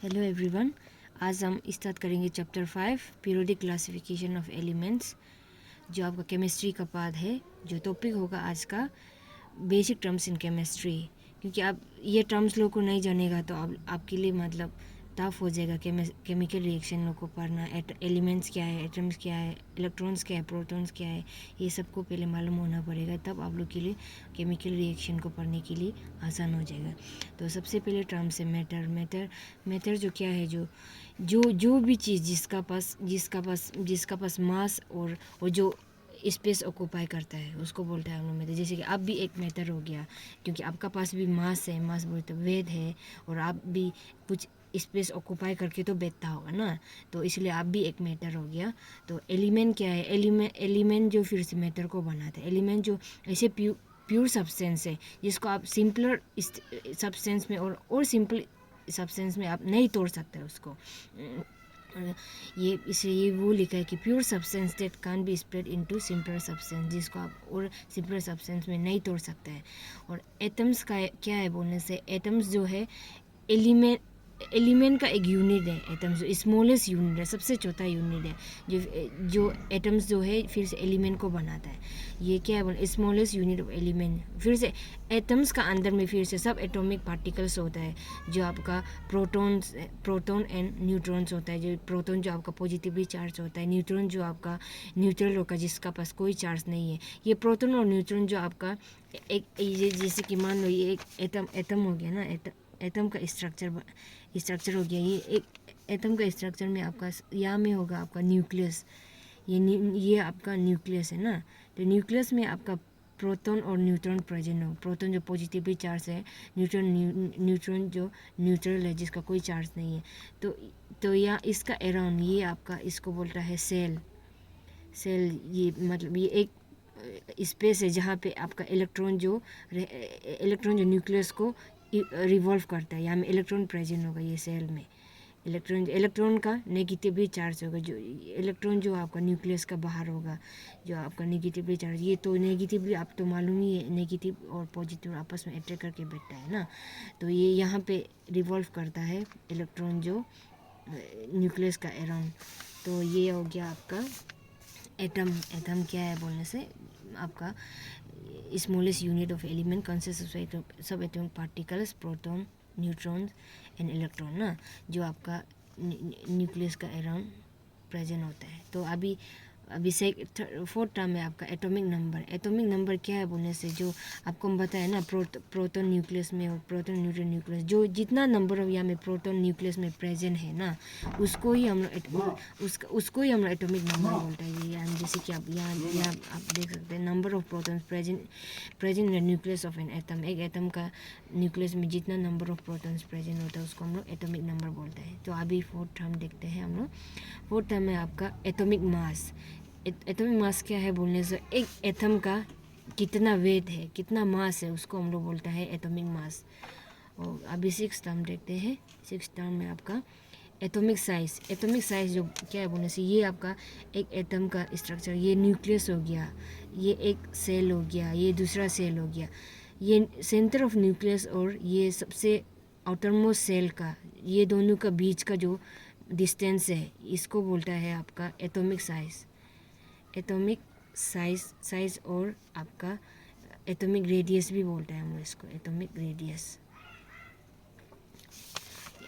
Hello everyone. आज हम start करेंगे chapter 5 periodic classification of elements, जो आपका केमिस्ट्री का पार्ट है। जो टॉपिक होगा आज का बेसिक टर्म्स इन केमिस्ट्री, क्योंकि आप ये टर्म्स लोग को नहीं जानेगा तो आपके लिए मतलब टफ हो जाएगा केमिकल रिएक्शन लोग को पढ़ना। एलिमेंट्स क्या है, एटम्स क्या है, इलेक्ट्रॉन्स क्या है, प्रोटॉन्स क्या है, ये सबको पहले मालूम होना पड़ेगा, तब आप लोग के लिए केमिकल रिएक्शन को पढ़ने के लिए आसान हो जाएगा। तो सबसे पहले टर्म्स है मैटर। मैटर जो क्या है, जो भी चीज़ जिसका पास मास और जो स्पेस ऑक्यूपाई करता है उसको बोलते हैं हम लोग मैटर। जैसे कि आप भी एक मैटर हो गया, क्योंकि आपका पास भी मास है, मास बोलते वेट है, और आप भी कुछ स्पेस ऑक्यूपाई करके तो बैठता होगा ना, तो इसलिए आप भी एक मैटर हो गया। तो एलिमेंट क्या है, एलिमेंट जो फिर से मैटर को बनाता है। एलिमेंट जो ऐसे प्योर सब्सटेंस है जिसको आप सिंपलर सब्सटेंस में और सिंपल सब्सटेंस में आप नहीं तोड़ सकते उसको। ये इसलिए वो लिखा है कि pure substance that can be split into simpler substance, जिसको आप और सिंपलर सब्सटेंस में नहीं तोड़ सकते हैं। और एटम्स का क्या है बोलने से, एटम्स जो है एलिमेंट का एक यूनिट है। एटम्स जो स्मॉलेस्ट यूनिट है, सबसे छोटा यूनिट है, जो एटम्स जो है फिर से एलिमेंट को बनाता है। ये क्या है बोले, स्मॉलेस्ट यूनिट ऑफ एलिमेंट। फिर से एटम्स का अंदर में फिर से सब एटॉमिक पार्टिकल्स होता है, जो आपका प्रोटॉन एंड न्यूट्रॉन्स होता है। जो प्रोटॉन जो आपका पॉजिटिवली चार्ज होता है, न्यूट्रॉन जो आपका न्यूट्रल होगा, जिसका पास कोई चार्ज नहीं है। ये प्रोटॉन और न्यूट्रॉन जो आपका जैसे कि मान लो ये एक एटम हो गया ना, एटम का स्ट्रक्चर हो गया। ये एक एटम का स्ट्रक्चर में आपका यहाँ में होगा आपका न्यूक्लियस। ये आपका न्यूक्लियस है ना, तो न्यूक्लियस में आपका प्रोटॉन और न्यूट्रॉन प्रेजेंट हो। प्रोटॉन जो पॉजिटिवली चार्ज है, न्यूट्रॉन जो न्यूट्रल है, जिसका कोई चार्ज नहीं है। तो या इसका अराउंड ये आपका इसको बोलता है सेल। ये मतलब ये एक स्पेस है जहाँ पे आपका इलेक्ट्रॉन जो न्यूक्लियस को रिवॉल्व करता है, यहाँ में इलेक्ट्रॉन प्रेजेंट होगा ये सेल में। इलेक्ट्रॉन का नेगेटिवली चार्ज होगा, जो इलेक्ट्रॉन जो आपका न्यूक्लियस का बाहर होगा, जो आपका नेगेटिवली चार्ज। ये तो नेगेटिवली आप तो मालूम ही है, नेगेटिव और पॉजिटिव आपस में अट्रैक्ट करके बैठता है ना, तो ये यहाँ पे रिवॉल्व करता है इलेक्ट्रॉन जो न्यूक्लियस का अराउंड। तो ये हो गया आपका एटम क्या है बोलने से, आपका smallest unit of element consist of subatomic particles, proton, neutrons and electron ना, जो आपका न्यूक्लियस का अराउंड प्रेजेंट होता है। तो अभी फोर्थ टर्म है आपका एटॉमिक नंबर। एटॉमिक नंबर क्या है बोलने से, जो आपको हम बताया ना, प्रोटॉन न्यूक्लियस में और प्रोटॉन न्यूट्रॉन न्यूक्लियस, जो जितना नंबर ऑफ यहाँ में प्रोटॉन न्यूक्लियस में प्रेजेंट है ना, उसको ही हम लोग एटॉमिक नंबर बोलते हैं। ये जैसे कि आप यहाँ आप देख सकते हैं, number of protons present in nucleus of an atom. एक एटम का न्यूक्लियस में जितना नंबर ऑफ प्रोटॉन्स प्रेजेंट होता है उसको हम लोग एटॉमिक नंबर बोलते हैं। तो अभी फोर्थ टर्म देखते हैं हम लोग। फोर्थ टर्म है आपका एटॉमिक मास। एटॉमिक मास क्या है बोलने से, एक एटम का कितना वेट है, कितना मास है, उसको हम लोग बोलता है एटॉमिक मास। और अभी सिक्स टर्म देखते हैं। सिक्स टर्म में आपका एटॉमिक साइज। एटॉमिक साइज जो क्या है बोलने से, ये आपका एक एटम का स्ट्रक्चर, ये न्यूक्लियस हो गया, ये एक सेल हो गया, ये दूसरा सेल हो गया, ये सेंटर ऑफ न्यूक्लियस और ये सबसे आउटरमोस्ट सेल का, ये दोनों का बीच का जो डिस्टेंस है, इसको बोलता है आपका एटॉमिक साइज। एटॉमिक साइज और आपका एटॉमिक रेडियस भी बोलते हैं हम इसको, एटॉमिक रेडियस।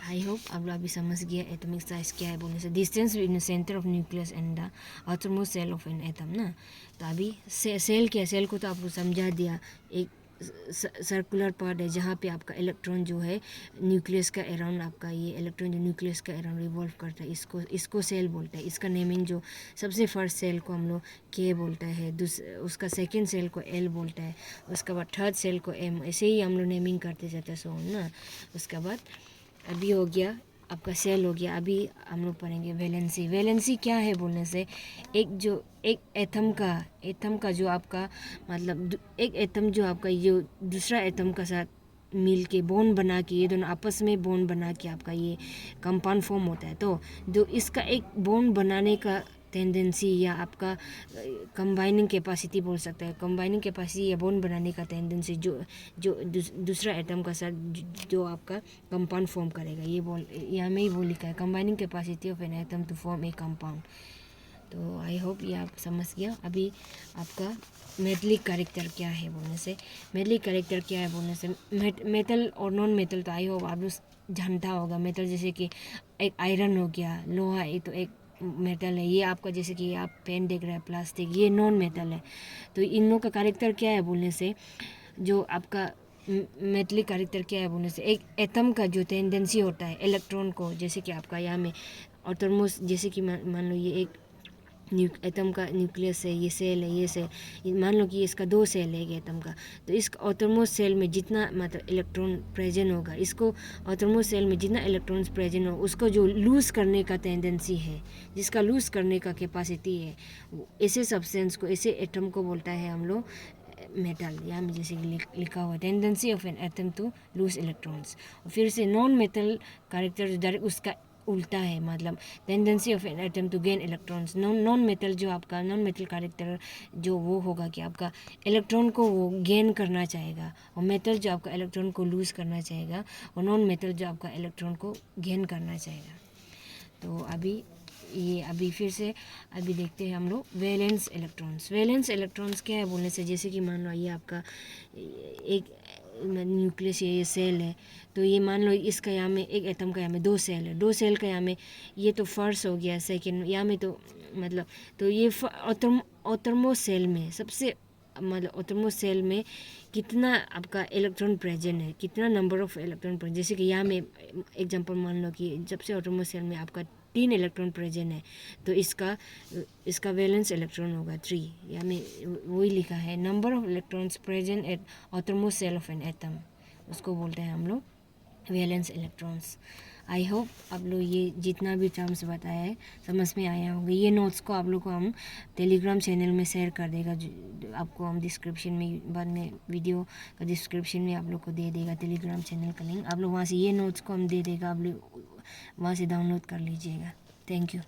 आई होप आप लोग अभी समझ गया एटॉमिक साइज क्या है बोलने से, distance between centre of nucleus and the outermost shell of an atom ना। तो अभी सेल क्या, सेल को तो आपको समझा दिया, एक सर्कुलर पार्ट है जहाँ पे आपका इलेक्ट्रॉन जो है न्यूक्लियस का अराउंड, आपका ये इलेक्ट्रॉन जो न्यूक्लियस का अराउंड रिवॉल्व करता है, इसको सेल बोलता है। इसका नेमिंग जो सबसे फर्स्ट सेल को हम लोग के बोलता है, उसका सेकंड सेल को एल बोलता है, उसके बाद थर्ड सेल को एम, ऐसे ही हम लोग नेमिंग करते जाते हैं सो ना। उसके बाद अभी हो गया आपका सेल हो गया। अभी हम लोग पढ़ेंगे वैलेंसी। वैलेंसी क्या है बोलने से, एक एटम का जो आपका मतलब एक एटम जो आपका जो दूसरा एटम का साथ मिल के बॉन्ड बना के, ये दोनों आपस में बॉन्ड बना के आपका ये कंपाउंड फॉर्म होता है। तो जो इसका एक बॉन्ड बनाने का टेंडेंसी या आपका कंबाइनिंग कैपेसिटी बोल सकता है, कंबाइनिंग कैपेसिटी या बॉन्ड बनाने का टेंडेंसी जो जो दूसरा एटम का साथ जो आपका कंपाउंड फॉर्म करेगा, ये बोल यहाँ में ही वो लिखा है, combining capacity of an atom to form a compound. तो आई होप ये आप समझ गया। अभी आपका मेटलिक कैरेक्टर क्या है बोलने से, मेटलिक कैरेक्टर क्या है बोलने से, मेटल और नॉन मेटल तो आई होप आप लोग जानता होगा। मेटल जैसे कि एक आयरन हो गया, लोहा, ये तो एक मेटल है। ये आपका जैसे कि आप पेन देख रहे हैं प्लास्टिक, ये नॉन मेटल है। तो इन लोगों का कैरेक्टर क्या है बोलने से, जो आपका मेटलिक कैरेक्टर क्या है बोलने से, एक एटम का जो टेंडेंसी होता है इलेक्ट्रॉन को, जैसे कि आपका यहाँ में ऑटोमोस, जैसे कि मान लो ये एक एटम का न्यूक्लियस है, ये सेल है, ये सेल, मान लो कि इसका 2 सेल है एक एटम का। तो इस ऑटोमोस सेल में जितना मतलब इलेक्ट्रॉन प्रेजेंट होगा, इसको ऑटोमोस सेल में जितना इलेक्ट्रॉन्स प्रेजेंट हो, उसको जो लूज़ करने का टेंडेंसी है, जिसका लूज़ करने का कैपेसिटी है, ऐसे सब्सटेंस को, ऐसे एटम को बोलता है हम लोग मेटल। यहाँ में जैसे कि लिखा हुआ tendency of an atom to lose electrons. फिर से नॉन मेटल कैरेक्टर जो डायरेक्ट उसका उल्टा है, मतलब tendency of an atom to gain electrons. Non metal जो आपका नॉन मेटल कैरेक्टर जो वो होगा कि आपका इलेक्ट्रॉन को वो गेन करना चाहेगा, और मेटल जो आपका इलेक्ट्रॉन को लूज़ करना चाहेगा, और नॉन मेटल जो आपका इलेक्ट्रॉन को गेन करना चाहेगा। तो अभी फिर से अभी देखते हैं हम लोग वैलेंस इलेक्ट्रॉन्स। वैलेंस इलेक्ट्रॉन्स क्या है बोलने से, जैसे कि मान लो ये आपका एक न्यूक्लियस है, ये सेल है। तो ये मान लो इसका यहाँ में एक एटम का यहाँ में 2 सेल है, 2 सेल का यहाँ में ये तो फर्स्ट हो गया, सेकंड यहाँ में तो मतलब, तो ये ऑटोमोस सेल में सबसे मतलब ऑटोमोस सेल में कितना आपका इलेक्ट्रॉन प्रेजेंट है, कितना नंबर ऑफ इलेक्ट्रॉन प्रेजेंट, जैसे कि यहाँ में एग्जांपल मान लो कि जब से ऑटोमोस सेल में आपका 3 इलेक्ट्रॉन प्रेजेंट है, तो इसका वैलेंस इलेक्ट्रॉन होगा 3। यहाँ में वही लिखा है, number of electrons present at outermost shell of an atom, उसको बोलते हैं हम लोग वैलेंस इलेक्ट्रॉन्स। आई होप आप लोग ये जितना भी टर्म्स बताया है समझ में आया होगा। ये नोट्स को आप लोग को हम टेलीग्राम चैनल में शेयर कर देगा, आपको हम डिस्क्रिप्शन में बाद में वीडियो का डिस्क्रिप्शन में आप लोग को दे देगा टेलीग्राम चैनल का लिंक। आप लोग वहाँ से ये नोट्स को हम दे देगा, आप लोग वहाँ से डाउनलोड कर लीजिएगा। Thank you.